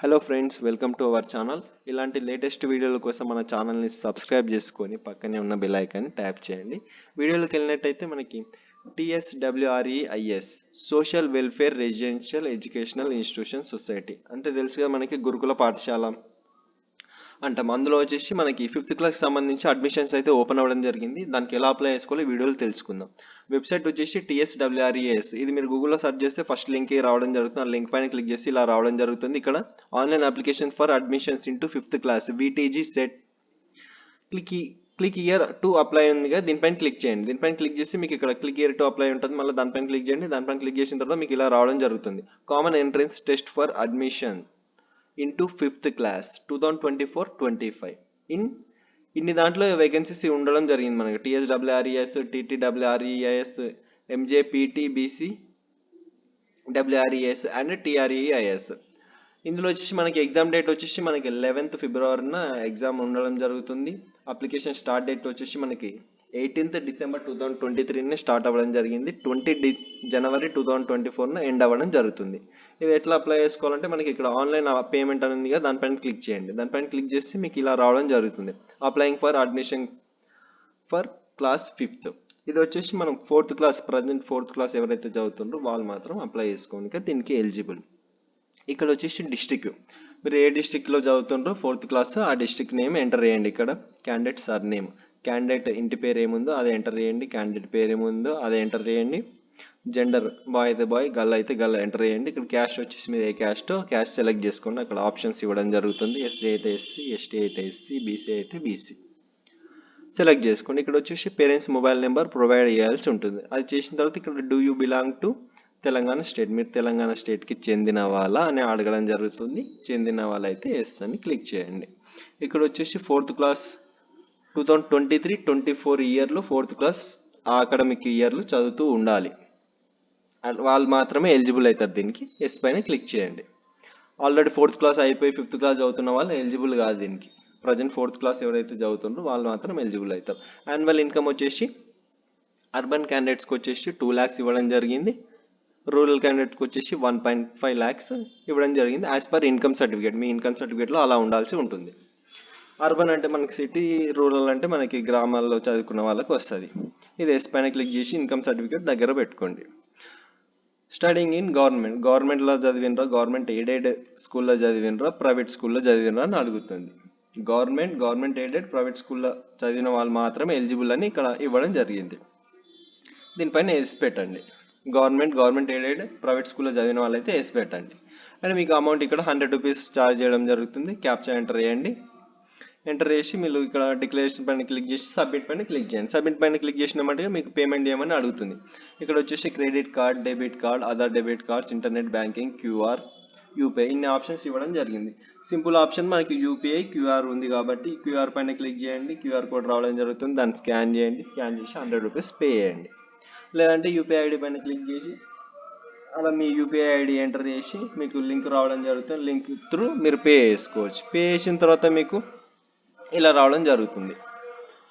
Hello friends, welcome to our channel. ఇలాంటి latest వీడియోల కోసం మన ఛానల్ని సబ్స్క్రైబ్ చేసుకొని పక్కనే ఉన్న బెల్ ఐకాన్ని ట్యాప్ చేయండి. వీడియోలోకి వెళ్ళినట్టయితే మనకి TSWREIS social welfare residential educational institution society అంటే తెలుసుగా మనకి గురుకుల పాఠశాల అంటాం. అందులో వచ్చేసి మనకి 5th క్లాస్ సంబంధించి అడ్మిషన్స్ అయితే ఓపెన్ అవ్వడం జరిగింది. దానికి ఎలా అప్లై చేసుకోవాలో వీడియోలో తెలుసుకుందాం. వెబ్సైట్ వచ్చేసి TSWREIS. ఇది మీరు గూగుల్లో సెర్చ్ చేస్తే ఫస్ట్ లింక్ రావడం జరుగుతుంది. ఆ లింక్ పైన క్లిక్ చేసి ఇలా రావడం జరుగుతుంది. ఇక్కడ online application for admissions into 5th class VTG set click year to apply ఉంది కదా, దీనిపైన క్లిక్ చేయండి. దీనిపైన క్లిక్ చేసి మీకు ఇక్కడ క్లిక్ ఇయర్ టు అప్లై ఉంటుంది. మళ్ళీ దానిపైన క్లిక్ చేయండి. దానిపైన క్లిక్ చేసిన తర్వాత మీకు ఇలా రావడం జరుగుతుంది. Common entrance test for admission into 5th class 2024-25 ఇన్ని దాంట్లో వేకెన్సీస్ ఉండడం జరిగింది. మనకి TSWREIS, TTWREIS, MJPT, BC WREIS and TREIS. ఇందులో వచ్చేసి మనకి ఎగ్జామ్ డేట్ వచ్చేసి మనకి 11th ఫిబ్రవరిన ఎగ్జామ్ ఉండడం జరుగుతుంది. అప్లికేషన్ స్టార్ట్ డేట్ వచ్చేసి మనకి 18th డిసెంబర్ 2023 స్టార్ట్ అవ్వడం జరిగింది. 20 జనవరి 2024 ఎండ్ అవ్వడం జరుగుతుంది. ఇది ఎట్లా అప్లై చేసుకోవాలంటే మనకి ఇక్కడ ఆన్లైన్ పేమెంట్ అని ఉంది కదా, దానిపైన క్లిక్ చేయండి. దానిపైన క్లిక్ చేసి మీకు ఇలా రావడం జరుగుతుంది. Applying for admission for class 5th. ఇది వచ్చేసి మనం 4th class present 4th class ఎవరైతే చదువుతుండ్రో వాళ్ళు మాత్రం అప్లై చేసుకోండి. దీనికి ఎలిజిబుల్. ఇక్కడ వచ్చేసి డిస్టిక్, మీరు ఏ డిస్టిక్లో చదువుతుండ్రో 4th క్లాస్ ఆ డిస్టిక్ నేమ్ ఎంటర్ చేయండి. ఇక్కడ క్యాండిడేట్ సర్ నేమ్, క్యాండిడేట్ ఇంటి పేరు ఏముందో అది ఎంటర్ చేయండి. క్యాండిడేట్ పేరు ఏముందో అది ఎంటర్ చేయండి. జెండర్ బాయ్ అయితే బాయ్, గర్ల్ అయితే గర్ల్ ఎంటర్ చేయండి. ఇక్కడ క్యాస్ట్ వచ్చేసి మీరు ఏ క్యాస్ట్ సెలెక్ట్ చేసుకోండి. అక్కడ ఆప్షన్స్ ఇవ్వడం జరుగుతుంది. SC అయితే SC, ST అయితే SC, BC అయితే BC సెలెక్ట్ చేసుకోండి. ఇక్కడ వచ్చేసి పేరెంట్స్ మొబైల్ నెంబర్ ప్రొవైడ్ చేయాల్సి ఉంటుంది. అది చేసిన తర్వాత ఇక్కడ do you belong to Telangana state, మీరు తెలంగాణ స్టేట్కి చెందిన వాళ్ళ అని అడగడం జరుగుతుంది. చెందిన వాళ్ళైతే ఎస్ అని క్లిక్ చేయండి. ఇక్కడ వచ్చేసి 4th క్లాస్ 2023-24 ఇయర్లో 4th క్లాస్ అకాడమిక్ ఇయర్లో చదువుతూ ఉండాలి. వాళ్ళు మాత్రమే ఎలిజిబుల్ అవుతారు. దీనికి ఎస్ పైన క్లిక్ చేయండి. ఆల్రెడీ 4th క్లాస్ అయిపోయి 5th క్లాస్ చదువుతున్న వాళ్ళు ఎలిజిబుల్ కాదు దీనికి. ప్రజెంట్ 4th క్లాస్ ఎవరైతే చదువుతుండ్రో వాళ్ళు మాత్రం ఎలిజిబుల్ అవుతారు. యాన్యువల్ ఇన్కమ్ వచ్చేసి అర్బన్ క్యాండిడేట్స్కి వచ్చేసి 2 lakhs ఇవ్వడం జరిగింది. రూరల్ క్యాండిడేట్కి వచ్చేసి 1.5 lakhs ఇవ్వడం జరిగింది. యాజ్ పర్ ఇన్కమ్ సర్టిఫికేట్, మీ ఇన్కమ్ సర్టిఫికేట్లో అలా ఉండాల్సి ఉంటుంది. అర్బన్ అంటే మనకి సిటీ, రూరల్ అంటే మనకి గ్రామాల్లో చదువుకున్న వాళ్ళకి వస్తుంది. ఇది ఎస్ పైన క్లిక్ చేసి ఇన్కమ్ సర్టిఫికేట్ దగ్గర పెట్టుకోండి. స్టడీయింగ్ ఇన్ గవర్నమెంట్లో చదివినరా, గవర్నమెంట్ ఎయిడెడ్ స్కూల్లో చదివినరా, ప్రైవేట్ స్కూల్లో చదివినరా అని అడుగుతుంది. గవర్నమెంట్ ఎయిడెడ్ ప్రైవేట్ స్కూల్లో చదివిన వాళ్ళు మాత్రమే ఎలిజిబుల్ అని ఇక్కడ ఇవ్వడం జరిగింది. దీనిపైన ఎస్ పెట్టండి. గవర్నమెంట్ ఎయిడెడ్ ప్రైవేట్ స్కూల్లో చదివిన వాళ్ళైతే ఎస్ పెట్టండి. అండ్ మీకు అమౌంట్ ఇక్కడ 100 rupees ఛార్జ్ చేయడం జరుగుతుంది. క్యాప్చా ఎంటర్ చేయండి. ఎంటర్ చేసి మీరు ఇక్కడ డిక్లరేషన్ పైన క్లిక్ చేసి సబ్మిట్ పైన క్లిక్ చేయండి. సబ్మిట్ పైన క్లిక్ చేసినామంటే మీకు పేమెంట్ చేయమని అడుగుతుంది. ఇక్కడ వచ్చేసి credit card, debit card, other debit cards, internet banking, QR, UPI ఇన్ని ఆప్షన్స్ ఇవ్వడం జరిగింది. సింపుల్ ఆప్షన్ మనకి UPI, QR ఉంది కాబట్టి QR పైన క్లిక్ చేయండి. QR కోడ్ రావడం జరుగుతుంది. దాన్ని స్కాన్ చేయండి. స్కాన్ చేసి 100 rupees పే చేయండి. లేదంటే UPI ID పైన క్లిక్ చేసి అలా మీ UPI ID ఎంటర్ చేసి మీకు లింక్ రావడం జరుగుతుంది. లింక్ త్రూ మీరు పే చేసుకోవచ్చు. పే చేసిన తర్వాత మీకు ఇలా రావడం జరుగుతుంది.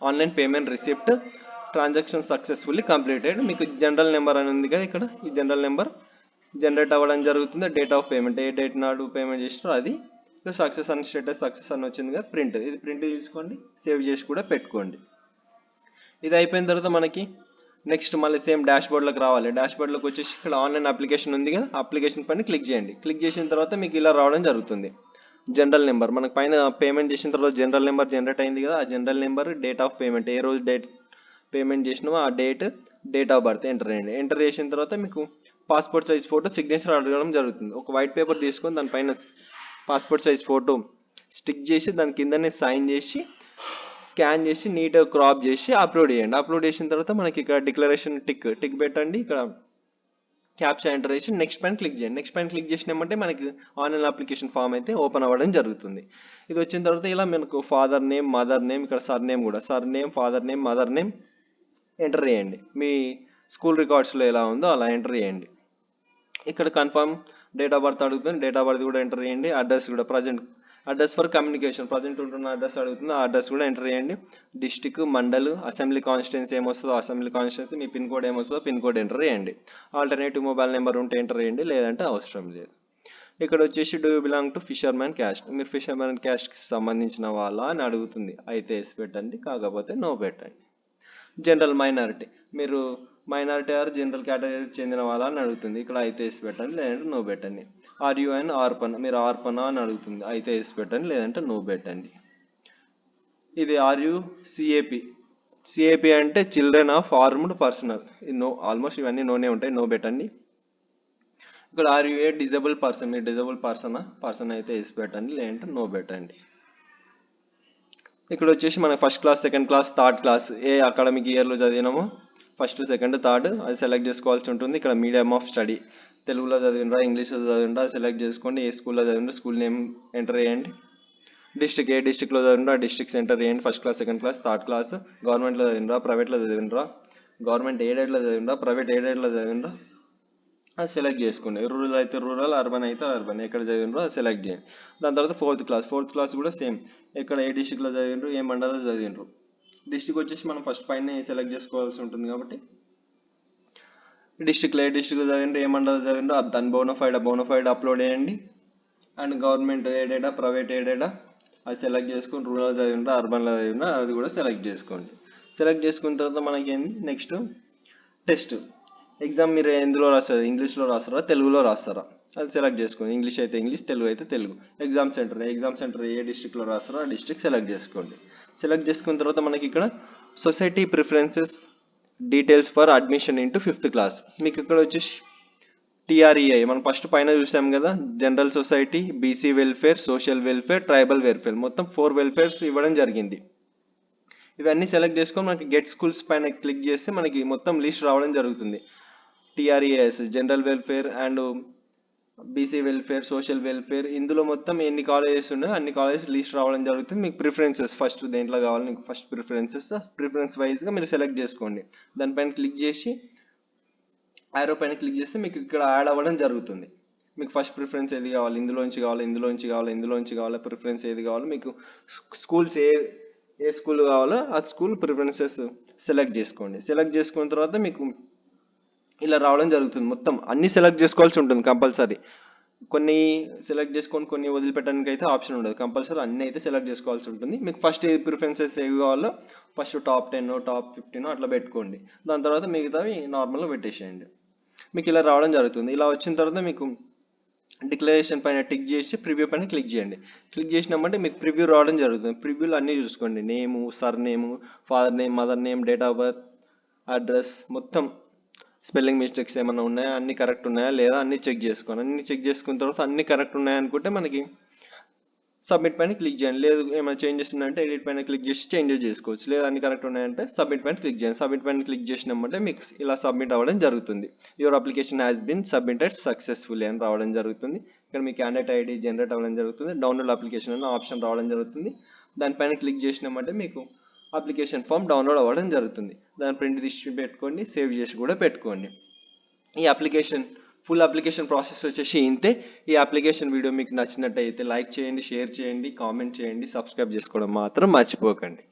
Online payment receipt, transaction successfully completed. మీకు జనరల్ నెంబర్ అని ఉంది కదా, ఇక్కడ ఈ జనరల్ నెంబర్ జనరేట్ అవ్వడం జరుగుతుంది. Date of payment, A date నాడు పేమెంట్ చేసినారో అది. సక్సెస్ అని స్టేటస్ సక్సెస్ అని వచ్చింది కదా, ప్రింట్. ఇది ప్రింట్ తీసుకోండి, సేవ్ చేసి కూడా పెట్టుకోండి. ఇది అయిపోయిన తర్వాత మనకి నెక్స్ట్ మళ్ళీ సేమ్ డాష్ బోర్డ్లోకి రావాలి. డాష్ బోర్డ్లోకి వచ్చేసి ఇక్కడ ఆన్లైన్ అప్లికేషన్ ఉంది కదా, అప్లికేషన్ పైన క్లిక్ చేయండి. క్లిక్ చేసిన తర్వాత మీకు ఇలా రావడం జరుగుతుంది. జనరల్ నెంబర్ మనకు పైన పేమెంట్ చేసిన తర్వాత జనరల్ నెంబర్ జనరేట్ అయింది కదా, ఆ general number, date of payment, ఏ రోజు పేమెంట్ చేసినామో ఆ డేట్ ఆఫ్ బర్త్ ఎంటర్ చేయండి. ఎంటర్ చేసిన తర్వాత మీకు పాస్పోర్ట్ సైజ్ ఫోటో, సిగ్నేచర్ అడగడం జరుగుతుంది. ఒక వైట్ పేపర్ తీసుకొని దానిపైన పాస్పోర్ట్ సైజ్ ఫోటో స్టిక్ చేసి దాని కిందనే సైన్ చేసి స్కాన్ చేసి నీట్గా క్రాప్ చేసి అప్లోడ్ చేయండి. అప్లోడ్ చేసిన తర్వాత మనకి ఇక్కడ డిక్లరేషన్ టిక్ పెట్టండి. ఇక్కడ క్యాప్చా ఎంటర్ చేసి నెక్స్ట్ పైన క్లిక్ చేయండి. నెక్స్ట్ పైన క్లిక్ చేసినామంటే మనకి ఆన్లైన్ అప్లికేషన్ ఫామ్ అయితే ఓపెన్ అవ్వడం జరుగుతుంది. ఇది వచ్చిన తర్వాత ఇలా మనకు ఫాదర్ నేమ్, మదర్ నేమ్, ఇక్కడ సర్ నేమ్ కూడా, sir name, father name, mother name enter చేయండి. మీ స్కూల్ రికార్డ్స్లో ఎలా ఉందో అలా ఎంటర్ చేయండి. ఇక్కడ కన్ఫర్మ్ డేట్ ఆఫ్ బర్త్ అడుగుతుంది. డేట్ ఆఫ్ బర్త్ కూడా ఎంటర్ చేయండి. అడ్రస్ కూడా present address for communication, present ఉంటున్న అడ్రస్ అడుగుతుంది. ఆ అడ్రస్ కూడా ఎంటర్ చేయండి. డిస్టిక్, మండల్, అసెంబ్లీ కాన్స్టిట్యున్సీ ఏమొస్తుందో అసెంబ్లీ కాన్స్టిట్యున్సీ, మీ పిన్ కోడ్ ఏమొస్తుందో పిన్ కోడ్ ఎంటర్ చేయండి. ఆల్టర్నేటివ్ మొబైల్ నెంబర్ ఉంటే ఎంటర్ చేయండి, లేదంటే అవసరం లేదు. ఇక్కడ వచ్చేసి do you belong to fisherman caste, మీరు ఫిషర్మ్యాన్ క్యాస్ట్కి సంబంధించిన వాళ్ళ అని అడుగుతుంది, అయితే ఎస్ పెట్టండి, కాకపోతే నో పెట్టండి. జనరల్ మైనారిటీ, మీరు మైనారిటీ ఆర్ జనరల్ కేటగిరీకి చెందిన వాళ్ళ అని అడుగుతుంది, ఇక్కడ అయితే ఎస్ పెట్టండి, లేదంటే నో పెట్టండి. ఆర్ యు అండ్ ఆర్పన్, మీరు ఆర్పనా అని అడుగుతుంది, అయితే ఎస్ పెట్టండి, లేదంటే నో పెట్టండి. ఇది ఆర్ యు సిఏపి, సిఏపి అంటే children of armed personnel, no, almost ఇవన్నీ నోనే ఉంటాయి, నో పెట్టండి. ఇక్కడ are you a disabled person, మీరు డిజేబుల్ పర్సన్ అయితే ఎస్ పెట్టండి, లేదంటే నో పెట్టండి. ఇక్కడ వచ్చేసి మనకి first class, second class, third class ఏ అకాడమిక్ ఇయర్లో చదివినామో ఫస్ట్, సెకండ్, థర్డ్ అది సెలెక్ట్ చేసుకోవాల్సి ఉంటుంది. ఇక్కడ మీడియం ఆఫ్ స్టడీ, తెలుగులో చదివినరా ఇంగ్లీష్లో చదివినరా అది సెలెక్ట్ చేసుకోండి. ఏ స్కూల్లో చదివినరా స్కూల్ నేమ్ ఎంటర్ చేయండి. డిస్ట్రిక్ట్, ఏ డిస్ట్రిక్ట్లో చదివినరా డిస్ట్రిక్ట్స్ ఎంటర్ చేయండి. First class, second class, third class గవర్నమెంట్లో చదివినరా ప్రైవేట్లో చదివినరా, గవర్నమెంట్ ఎయిడెడ్లో చదివినరా ప్రైవేట్ ఎయిడెడ్లో చదివినరా అది సెలెక్ట్ చేసుకోండి. రూరల్ అయితే రూరల్, అర్బన్ అయితే అర్బన్, ఎక్కడ చదివినరో అది సెలెక్ట్ చేయండి. దాని తర్వాత ఫోర్త్ క్లాస్ కూడా సేమ్, ఎక్కడ ఏ డిస్ట్రిక్ట్లో చదివినరు, ఏ మండలంలో చదివినరు. డిస్ట్రిక్ట్ వచ్చేసి మనం ఫస్ట్ పైన సెలెక్ట్ చేసుకోవాల్సి ఉంటుంది కాబట్టి డిస్ట్రిక్ట్లో ఏ డిస్ట్రిక్ట్లో చదివినరు, ఏ మండలంలో చదివినరు దాని బోనోఫైడ్ అప్లోడ్ చేయండి. అండ్ గవర్నమెంట్ ఎయిడెడా ప్రైవేట్ ఎయిడెడా అది సెలెక్ట్ చేసుకొని, రూరల్ చదివినరా అర్బన్లో చదివినరా అది కూడా సెలెక్ట్ చేసుకోండి. సెలెక్ట్ చేసుకున్న తర్వాత మనకి ఏంది నెక్స్ట్ టెస్ట్ ఎగ్జామ్, మీరు ఎందులో రాస్తారు, ఇంగ్లీష్లో రాస్తారా తెలుగులో రాస్తారా అది సెలెక్ట్ చేసుకోండి. ఇంగ్లీష్ అయితే ఇంగ్లీష్, తెలుగు అయితే తెలుగు. ఎగ్జామ్ సెంటర్ ఏ డిస్ట్రిక్ట్లో రాస్తారో ఆ డిస్ట్రిక్ట్ సెలెక్ట్ చేసుకోండి. సెలెక్ట్ చేసుకున్న తర్వాత మనకి ఇక్కడ society preferences details for admission into 5th class, మీకు ఇక్కడ వచ్చేసి TREI మనం ఫస్ట్ పైన చూసాం కదా, general society, BC welfare, social welfare, tribal welfare, మొత్తం 4 వెల్ఫేర్స్ ఇవ్వడం జరిగింది. ఇవన్నీ సెలెక్ట్ చేసుకొని మనకి గెట్ స్కూల్స్ పైన క్లిక్ చేస్తే మనకి మొత్తం లిస్ట్ రావడం జరుగుతుంది. TRES general welfare and BC welfare, social welfare, ఇందులో మొత్తం ఎన్ని కాలేజెస్ ఉన్నాయో అన్ని కాలేజెస్ లిస్ట్ రావడం జరుగుతుంది. మీకు ప్రిఫరెన్సెస్ ఫస్ట్ దేంట్లో కావాలి, మీకు ఫస్ట్ ప్రిఫరెన్స్ వైజ్గా మీరు సెలెక్ట్ చేసుకోండి. దానిపైన క్లిక్ చేసి ఆరో పైన క్లిక్ చేస్తే మీకు ఇక్కడ యాడ్ అవ్వడం జరుగుతుంది. మీకు ఫస్ట్ ప్రిఫరెన్స్ ఏది కావాలి, ఇందులోంచి కావాలి, ప్రిఫరెన్స్ ఏది కావాలో, మీకు స్కూల్స్ ఏ స్కూల్ కావాలో ఆ స్కూల్ ప్రిఫరెన్సెస్ సెలెక్ట్ చేసుకోండి. సెలెక్ట్ చేసుకున్న తర్వాత మీకు ఇలా రావడం జరుగుతుంది. మొత్తం అన్ని సెలెక్ట్ చేసుకోవాల్సి ఉంటుంది కంపల్సరీ. కొన్ని సెలెక్ట్ చేసుకొని కొన్ని వదిలిపెట్టడానికి అయితే ఆప్షన్ ఉండదు, కంపల్సరీ అన్ని అయితే సెలెక్ట్ చేసుకోవాల్సి ఉంటుంది. మీకు ఫస్ట్ ఏ ప్రిఫరెన్సెస్ ఏవి కావాలో ఫస్ట్ టాప్ 10 టాప్ 15 అట్లా పెట్టుకోండి. దాని తర్వాత మిగతావి నార్మల్గా పెట్టేసేయండి. మీకు ఇలా రావడం జరుగుతుంది. ఇలా వచ్చిన తర్వాత మీకు డిక్లరేషన్ పైన టిక్ చేసి ప్రివ్యూ పైన క్లిక్ చేయండి. క్లిక్ చేసినామంటే మీకు ప్రివ్యూ రావడం జరుగుతుంది. ప్రివ్యూలో అన్నీ చూసుకోండి, name, sir name, father name, mother name, date of birth, address, మొత్తం స్పెల్లింగ్ మిస్టేక్స్ ఏమైనా ఉన్నాయా, అన్ని కరెక్ట్ ఉన్నాయా లేదా అన్ని చెక్ చేసుకోండి. అన్ని చెక్ చేసుకున్న తర్వాత అన్ని కరెక్ట్ ఉన్నాయా అనుకుంటే మనకి సబ్మిట్ పైన క్లిక్ చేయండి. లేదు ఏమైనా చేంజెస్ ఉన్నాయంటే ఎడిట్ పైన క్లిక్ చేసి చేంజెస్ చేసుకోవచ్చు. లేదా అన్ని కరెక్ట్ ఉన్నాయంటే సబ్మిట్ పైన క్లిక్ చేయండి. సబ్మిట్ పైన క్లిక్ చేసినామంటే మీకు ఇలా సబ్మిట్ అవ్వడం జరుగుతుంది. Your application has been submitted successfully అని రావడం జరుగుతుంది. ఇక్కడ మీ క్యాండిడేట్ ఐడి జనరేట్ అవ్వడం జరుగుతుంది. డౌన్లోడ్ అప్లికేషన్ అనే ఆప్షన్ రావడం జరుగుతుంది. దానిపైన క్లిక్ చేసినామంటే మీకు అప్లికేషన్ ఫామ్ డౌన్లోడ్ అవ్వడం జరుగుతుంది. దాని ప్రింట్ తీసి పెట్టుకోండి, సేవ్ చేసి కూడా పెట్టుకోండి. ఈ ఫుల్ అప్లికేషన్ ప్రాసెస్ వచ్చేసి ఇంతే. ఈ అప్లికేషన్ వీడియో మీకు నచ్చినట్టయితే లైక్ చేయండి, షేర్ చేయండి, కామెంట్ చేయండి, సబ్స్క్రైబ్ చేసుకోవడం మాత్రం మర్చిపోకండి.